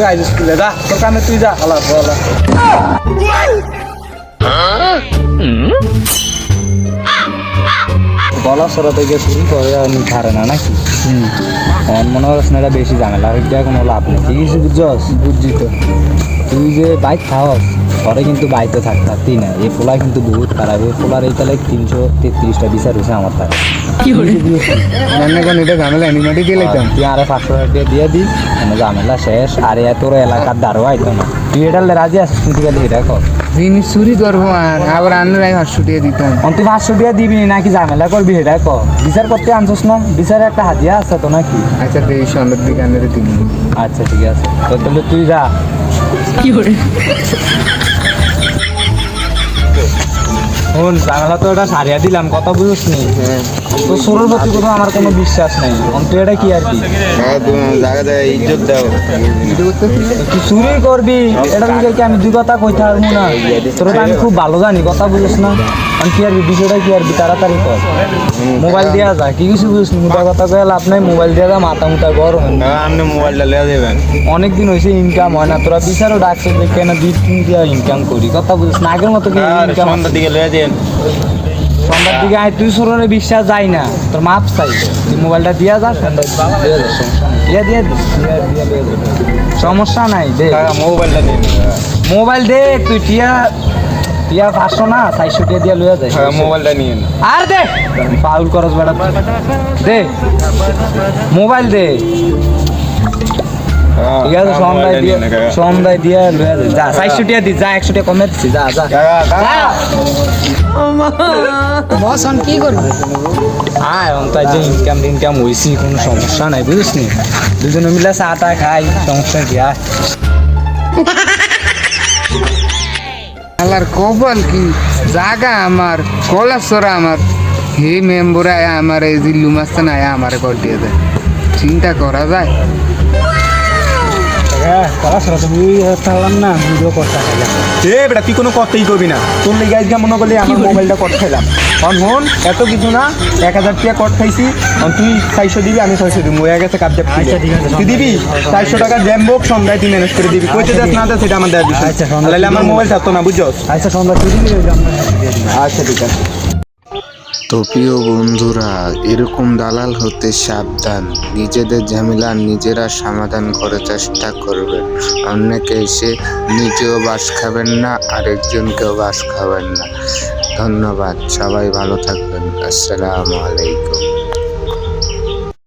Guys স্কুলে যা, তোর কামে তুই যা। আল্লাহ আল্লাহ গলা সরাতে গিয়ে শুরু করে আমি ছাড়ে না নাকি? আমার মনে হয় না এটা বেশি ঝামেলা এটা কোনো লাভ নেই। ঠিক আছে বুঝছস? বুঝছি তো। তুই যে বাইক খাওয়াস পরে কিন্তু বাইকে থাকতি না। এই পোলা কিন্তু বহুত খারাপ। এই পোলার এই তাহলে 333টা বিচার হয়েছে আমার টাকা। কি করে কোন এটা ঝামেলা এনিমেটি দিয়ে লাইতাম। তুই আরে 500 টাকা দিয়ে দিস, মানে ঝামেলা শেষ। আর তোর এলাকার দ্বারও আইতো না। তুই এটা রাজি আছিস? তুই গেলে এটা কর। জিনিস চুরি করবো আর আবার আন্নার 500 টাকা দিতাম। তুই 500 টাকা দিবি নাকি ঝামেলা করবি এটা কর। বিচার করতে আনছিস না? বিচারে একটা হাতিয়া আছে তো নাকি? আচ্ছা তুই সন্ধ্যার দিকে আন্নারে দিবি। আচ্ছা ঠিক আছে, তো তাহলে তুই যা। কি করে শোন, ঝামেলা তো এটা সারিয়া দিলাম, কথা বুঝিস নি? তো সোরের প্রতি কোনো আমার কোনো বিশ্বাস নেই। তুই এটা কি আর কি ইজ্জত দাও। তুই চুরি করবি এটা কি আমি দুই কথা কইতে পারবো না? তোর তো আমি খুব ভালো জানি, কথা বুঝিস না? আমি কি আর বিষয়টা কি আর তাড়াতাড়ি কর। মোবাইল দেওয়া যা, কি কিছু বুঝিস মোটা কথা কয়ে লাভ নাই। মোবাইল দেওয়া যা, মাথা মুটা গরম। আপনি মোবাইলটা লেয়া দেবেন। অনেকদিন হয়েছে ইনকাম হয় না। তোরা বিচারও ডাকছে দেখে না 2-3 দিয়া ইনকাম করি, কথা বুঝিস না? আগের মতো কি ইনকাম? সন্ধ্যার দিকে লেয়া দেন। সন্ধ্যার দিকে আয়, তুই সরে বিশ্বাস যাই না, তোর মাপ চাই। তুই মোবাইলটা দিয়া যা, সমস্যা নাই দে। মোবাইলটা দিন। মোবাইল দে তুই। টিয়া 500 না 400 টাকা দিয়া লইয়া যাই। মোবাইলটা নিয়ে আর দে, পাউল করস বেড়া। দে মোবাইল দে। ঠিক আছে, সন্ধ্যায় দিয়া লইয়া যাই। যা 400 টাকা দি, যা 100 টাকা কমে দিচ্ছি। যা যা বস অন কি করবি? আয় তাই যে ইনকাম হয়েছি, কোনো সমস্যা নাই, বুঝিস নি? দুজনে মিলে চাটা খাই, সমস্যা কি? আয় আল্লাহর কপাল কি জাগা আমার কলাসরা আমার হে মেম্বর আয় আমার এই জিল্লু মাস্তান আয় আমার কর দিয়ে দেয়। চিন্তা করা যায়? তুই কোনো কথাই করবি না। তোর লেগে আজকে মনে করলি আমার মোবাইলটা কট খাইলাম। হন এত কিছু না, 1000 টাকা কট খাইছি। তুই 400 দিবি, আমি 600 দিব। হয়ে গেছে কাপ জাপ। তুই দিবি 400 টাকা জ্যাম্বোক সন্ধ্যায় তুই ম্যানেজ করে দিবি। কইতে যাস না যা, সেটা আমার দেওয়ার বিষয়। তাহলে আমার মোবাইল থাকতো না, বুঝছস? আচ্ছা সন্ধ্যা তুই দিবি। আচ্ছা ঠিক আছে। তো প্রিয় বন্ধুরা, এরকম দালাল হতে সাবধান। নিজেদের ঝামেলা নিজেরা সমাধান করার চেষ্টা করবেন। অন্যকে এসে নিজেও বাস খাবেন না, আরেকজনকেও বাস খাবেন না। ধন্যবাদ, সবাই ভালো থাকবেন। আসসালামু আলাইকুম।